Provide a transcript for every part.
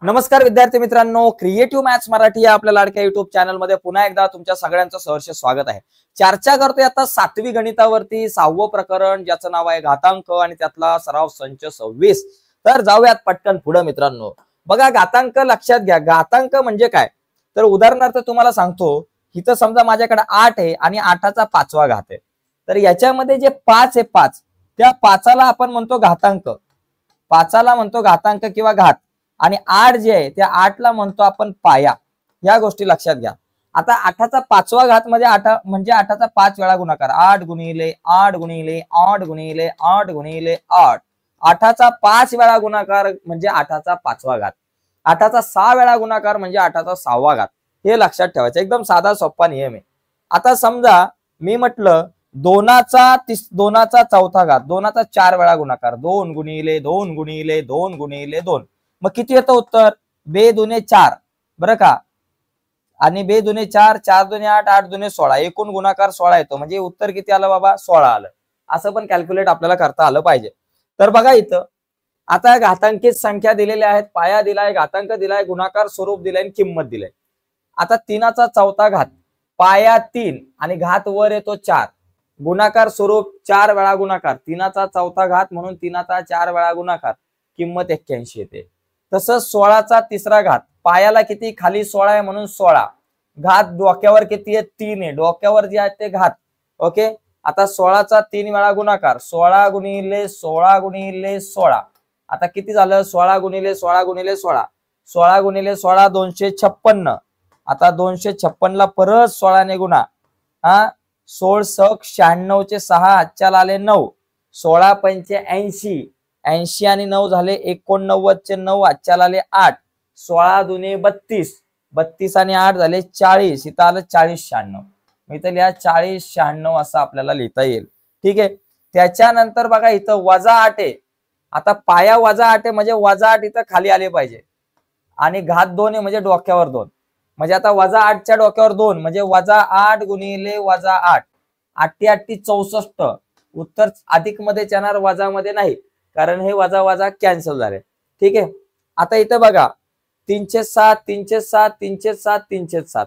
नमस्कार विद्यार्थी मित्रांनो, क्रिएटिव्ह मॅथ्स मराठी या आपल्या लाडक्या युट्यूब चॅनल मध्ये पुन्हा एकदा तुमच्या सगळ्यांचं सहर्ष स्वागत आहे। चर्चा करतोय आता 7वी गणितावरती 6वं प्रकरण ज्याचं नाव आहे घातांक आणि त्यातला सराव संच 26। तर जाऊयात पटकन पुढे मित्रांनो। बघा घातांक लक्षात घ्या, घातांक म्हणजे काय तर उदाहरणार्थ तुम्हाला सांगतो, इथं समजा माझ्याकडे 8 आहे आणि 8चा 5वा घात आहे, तर याच्यामध्ये जे 5 आहे 5 त्या 5ला आपण म्हणतो घातांक, 5ला म्हणतो घातांक किंवा घात, आणि 8 जे आहे त्या 8ला म्हणतो आपण पाया। या गोष्टी लक्षात घ्या। आता 8चा 5वा घात म्हणजे 8 म्हणजे 8चा 5 वेळा गुणाकार, 8 गुणिले 8 गुणिले 8 गुणिले 8 गुणिले 8, 8चा 5 वेळा गुणाकार म्हणजे 8चा 5वा घात, 8चा 6 वेळा गुणाकार म्हणजे 8चा 6वा घात। हे लक्षात ठेवायचं, एकदम साधा सोपा नियम आहे। आता समजा मी म्हटलं 2चा चौथा घात, 2चा 4 वेळा गुणाकार, 2 गुणिले 2 गुणिले 2 गुणिले 2, मग किती येतं उत्तर? 2 दुने 4 बरं का, आणि 2 दुने 4, 4 दुने 8, 8 दुने 16, एकूण गुणाकार 16 येतो। म्हणजे उत्तर किती आलं बाबा? 16 आलं। असं पण कॅल्क्युलेट आपल्याला करता आलं पाहिजे। तर बघा इथं आता घातांकित संख्या दिलेल्या आहेत, पाया दिलाय, घातांक दिलाय, गुणाकार स्वरूप दिलाय आणि किंमत दिलाय। आता 3चा चौथा घात, पाया 3 आणि घात वर येतो 4, गुणाकार स्वरूप 4 वेळा गुणाकार, 3चा चौथा घात म्हणून 3चा 4 वेळा गुणाकार, किंमत 81 येते। तसंच 16चा तिसरा घात, पायाला किती खाली 16 आहे म्हणून 16, घात डोक्यावर किती आहे 3 आहे, डोक्यावर जे आहे ते घात। ओके, आता 16चा 3 वेळा गुणाकार, 16 गुणिले 16 गुणिले 16, आता किती झालं? 16 गुणिले 16 गुणिले 16, 16 गुणिले 16 256, आता 256 ला परत 16 ने गुणा, 16 सक 96 चे 6 आजच्याला आले 9, 16 पंचे 80, 80 आणि 9 झाले 89 चे 9 आजच्याला आले 8, 16 दुने 32, 32 आणि 8 झाले 40, इथं आलं 40 96, इथं लिहा 40 96 असं आपल्याला लिहिता येईल। ठीक आहे, त्याच्यानंतर बघा इथं वजा 8 आहे, आता पाया वजा 8 आहे म्हणजे वजा 8 इथं खाली आले पाहिजे, आणि घात 2 आहे म्हणजे डोक्यावर 2, म्हणजे आता वजा 8च्या डोक्यावर 2 म्हणजे वजा 8 गुणिले वजा 8, 8 8 64, उत्तर अधिक मध्येच येणार, वजा मध्ये नाही, कारण हे वजा वजा कॅन्सल झाले। ठीक आहे, आता इथं बघा 307 307 307 307,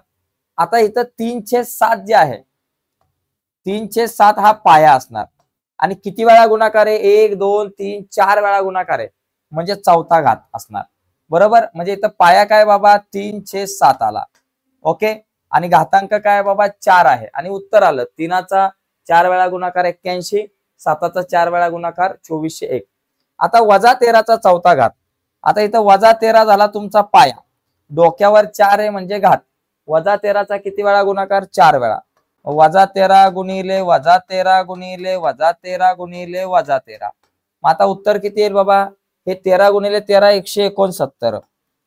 आता इथं 307 जे आहे 307 हा पाया असणार, आणि किती वेळा गुणाकार आहे? 1 2 3 4 वेळा गुणाकार आहे, म्हणजे चौथा घात असणार बरोबर। म्हणजे इथं पाया काय बाबा? 307 आला। ओके, आणि घातांक काय बाबा? 4 आहे, आणि उत्तर आलं 3चा 4 वेळा गुणाकार 81, 7चा 4 वेळा गुणाकार 2401। आता वजा 13चा चौथा घात, आता इथं वजा 13 झाला तुमचा पाया, डोक्यावर 4 आहे म्हणजे घात, वजा 13चा किती वेळा गुणाकार? 4 वेळा, वजा 13 गुणिले वजा 13 गुणिले वजा 13 गुणिले वजा 13, मग आता उत्तर किती येईल बाबा? हे 13 गुणिले 13 169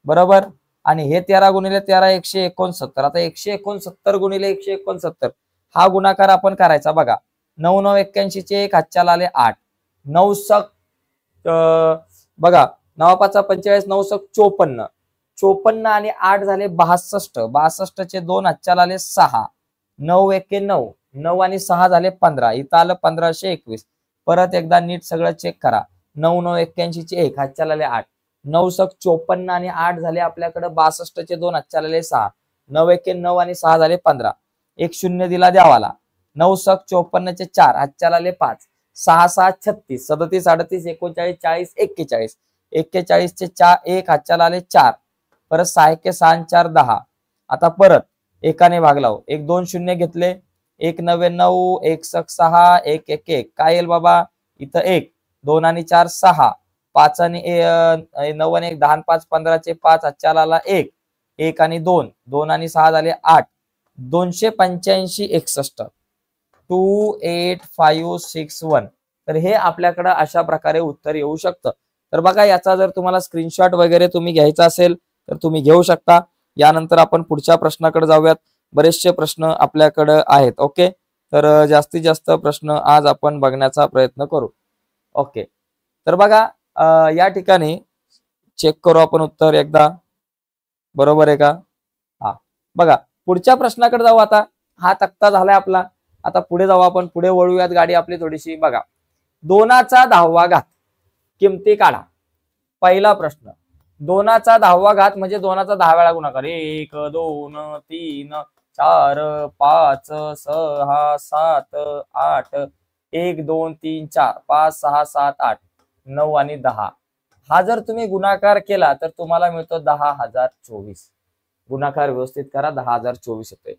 बरोबर, आणि हे 13 गुणिले 13 169, आता 169 गुणिले 169 हा गुणाकार आपण करायचा बघा, 9 9 81 चे 1 आजच्याला आले 8, 9 सक बघा 9 5 45, 9 सक 54, 54 आणि 8 झाले 62, 62 चे 2 आजच्याला आले 6, 9 1 9, 9 आणि 6 झाले 15, इथं आलं 1521। परत एकदा नीट सगळं चेक करा, 9 9 81 चे 1 आजच्याला आले 8, 9 सक 54 आणि 8 झाले आपल्याकडे 62 चे 2 आजच्याला आले 6, 9 1 9 आणि 6 झाले 15, एक शून्य दिला द्यावाला, 9 सक 54 चे 4 आजच्याला आले 5, 6 6 36 37 38 39 40 41, 41 चे 4 1 आजच्याला आले 4, परत 6 1 6 4 10, आता परत एकाने भाग लावू, 1 2 शून्य घेतले, 1 9 9, 1 सक 6 1 1 1, काय येईल बाबा? इथं 1 2 आणि 4 6, 5 आणि 9 आणि 1 10 आणि 5 15 चे 5 आजच्याला आला 1, 1 आणि 2 2 आणि 6 झाले 8, 285 61 28561, तर हे आपल्याकडे अशा प्रकारे उत्तर येऊ शकतं। तर बघा याचा जर तुम्हाला स्क्रीनशॉट वगैरे तुम्ही घ्यायचा असेल तर तुम्ही घेऊ शकता। यानंतर आपण पुढच्या प्रश्नाकडे जाऊयात, बरेचसे प्रश्न आपल्याकडे आहेत। ओके, तर जास्तीत जास्त प्रश्न आज आपण बघण्याचा प्रयत्न करू। ओके, तर बघा या ठिकाणी चेक करू आपण उत्तर एकदा, बरोबर आहे का? हा बघा पुढच्या प्रश्नाकडे जाऊ। आता हा तक्ता झालाय आपला, आता पुढे जाऊ आपण, पुढे वळूयात गाडी आपली थोडीशी। बघा 2चा 10वा घात, किमती काढा। पहिला प्रश्न, 2चा 10वा घात म्हणजे 2चा 10 वेळा गुणाकार. 1 2 3 4 5 6 7 8 1 2 3 4 5 6 7 8 9 आणि 10. हा जर तुम्ही गुणाकार केला तर तुम्हाला मिळतो 10,024. गुणाकार व्यवस्थित करा, 10,024 येतोय.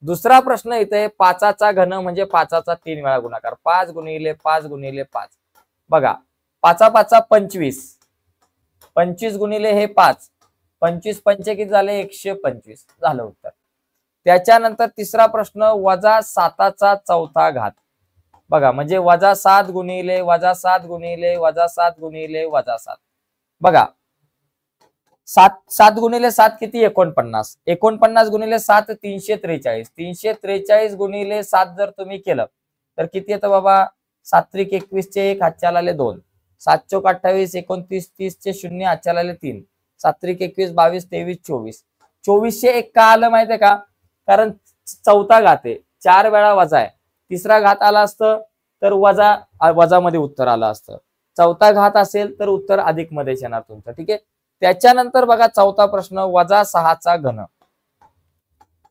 दुसरा प्रश्न इथे 5चा घन म्हणजे 5चा 3 वेळा गुणाकार. 5 गुणिले 5 गुणिले 5. बघा 5 5 25. 25 गुणिले हे 5. 25 पंचे किती झाले? 125 झालं उत्तर. त्याच्यानंतर तिसरा प्रश्न -7चा चौथा घात. बघा म्हणजे -7 गुणिले -7 गुणिले -7 गुणिले -7. बघा 7 गुणिले 7 किती? 49. 49 गुणिले 7 343. 343 गुणिले 7 जर तुम्ही केलं तर किती येतं बाबा? 7 त्रिक 21 चे 1, हातच्या आले 2. 7 चोक 28, 29 30 चे 0, हातच्या आले 3. 7 त्रिक 21 22 23 24. 2401 का आलं माहितीये का? कारण चौथा घात आहे, 4 वेळा वजा आहे. तिसरा घात आला असतं तर वजा मध्ये उत्तर आलं असतं. चौथा घात असेल तर उत्तर अधिक मध्येच येणार तुमचं. ठीक आहे. त्याच्यानंतर बघा चौथा प्रश्न -6चा घन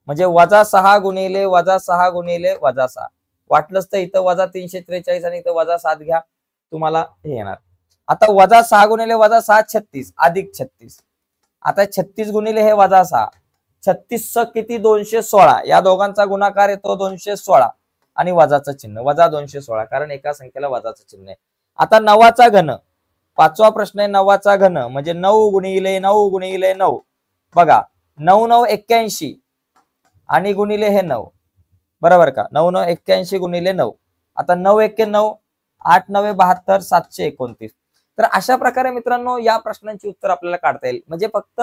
म्हणजे -6 गुणिले -6 गुणिले -6. वाटलंच तर इथं -343 आणि इथं -7 घ्या, तुम्हाला हे येणार. आता -6 गुणिले -6 36 अधिक 36. आता 36 गुणिले हे -6. 36 किती? 216. या दोघांचा गुणाकार येतो 216 आणि वजाचं चिन्ह -216, कारण एका संख्येला वजाचं चिन्ह आहे. आता 9चा घन. 5वा प्रश्न आहे 9चा घन म्हणजे 9 गुणिले 9 गुणिले 9. बघा 9 9 81 आणि गुणिले हे 9. बरोबर का? 9 9 81 गुणिले 9. आता 9 1 9 8 9 72 729. तर अशा प्रकारे मित्रांनो या प्रश्नांची उत्तर आपल्याला काढता येईल. म्हणजे फक्त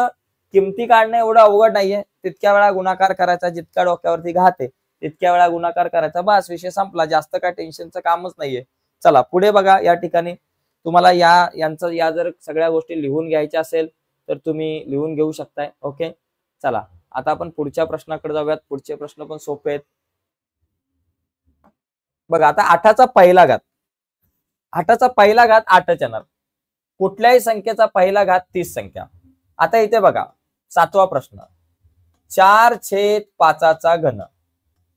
किमती काढणं एवढं अवघड नाहीये. तितक्या वेळा गुणाकार करायचा, जितक्या डोक्यावरती घात आहे तितक्या वेळा गुणाकार करायचा, बस विषय संपला. जास्त काय टेन्शनचं कामच नाहीये. चला पुढे बघा. या ठिकाणी तुम्हाला या जर सगळ्या गोष्टी लिहून घ्यायच्या असेल तर तुम्ही लिहून घेऊ शकताय. ओके. चला आता आपण पुढच्या प्रश्नाकडे जाऊयात. पुढचे प्रश्न पण सोपे आहेत. बघा आता 8चा पहिला घात. 8चा पहिला घात 8च येणार. कुठल्याही संख्येचा पहिला घात 30 संख्या. आता इथे बघा 7वा प्रश्न 4/5चा घन.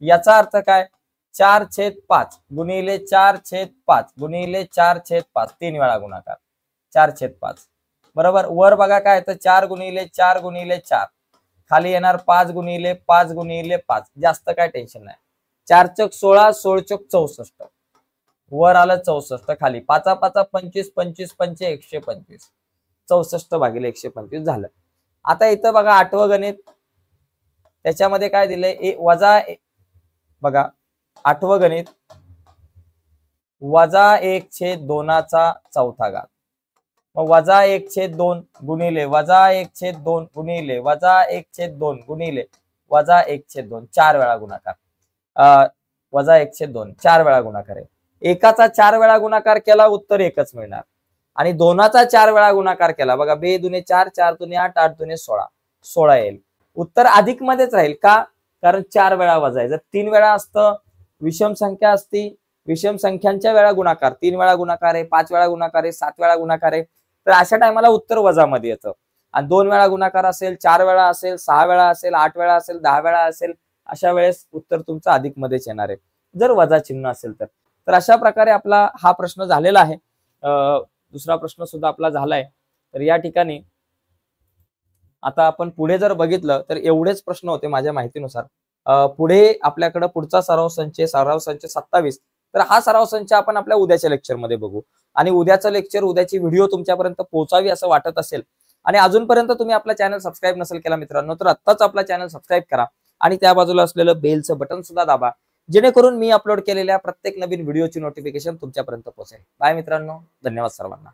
याचा अर्थ काय? 4/5 गुणिले 4/5 गुणिले 4/5 3 वेळा गुणाकार. 4/5 बरोबर. वर बघा काय तर 4 गुणिले 4 गुणिले 4. खाली येणार 5 गुणिले 5 गुणिले 5. जास्त काय टेन्शन नाही. 4 चौक 16 16 चौक 64. वर आलं 64, खाली 5 5 25 25 पंचे 125. 64 भागिले 125 झालं. आता इथं बघा 8वं गणित. त्याच्यामध्ये काय दिलंय? बघा 8वं गणित -1/2चा चौथा घात. मग -1/2 गुणिले -1/2 गुणिले -1/2 गुणिले -1/2 4 वेळा गुणाकार. -1/2 4 वेळा गुणाकार आहे. एकाचा 4 वेळा गुणाकार केला उत्तर एकच मिळणार. आणि 2चा 4 वेळा गुणाकार केला बघा 2 दुने 4 4 दुने 8 8 दुने 16 16 येईल. उत्तर अधिक मध्येच राहील का? कारण 4 वेळा वजा आहे. जर 3 वेळा असतं, विषम संख्या असती, विषम संख्यांच्या वेळा गुणाकार 3 वेळा गुणाकार आहे, 5 वेळा गुणाकार आहे, 7 वेळा गुणाकार आहे, तर अशा टायमाला उत्तर वजामध्ये येतं. आणि 2 वेळा गुणाकार असेल, 4 वेळा असेल, 6 वेळा असेल, 8 वेळा असेल, 10 वेळा असेल, अशा वेळेस उत्तर तुमचं अधिक मध्येच येणार आहे जर वजा चिन्ह असेल तर. तर अशा प्रकारे आपला हा प्रश्न झालेला आहे. दुसरा प्रश्न सुद्धा आपला झालाय. तर या ठिकाणी आता आपण पुढे जर बघितलं तर एवढेच प्रश्न होते माझ्या माहितीनुसार. पुढे आपल्याकडे पुढचा सराव संच 27. तर हा सराव संच आपण आपल्या उद्याच्या लेक्चरमध्ये बघू. आणि उद्याचं लेक्चर, उद्याची व्हिडिओ तुमच्यापर्यंत पोहोचावी असं वाटत असेल आणि अजूनपर्यंत तुम्ही आपला चॅनल सबस्क्राईब नसेल केला मित्रांनो, तर आत्ताच आपला चॅनल सबस्क्राईब करा आणि त्या बाजूला असलेलं बेलचं बटन सुद्धा दाबा, जेणेकरून मी अपलोड केलेल्या प्रत्येक नवीन व्हिडिओची नोटिफिकेशन तुमच्यापर्यंत पोहोचेल. बाय मित्रांनो, धन्यवाद सर्वांना.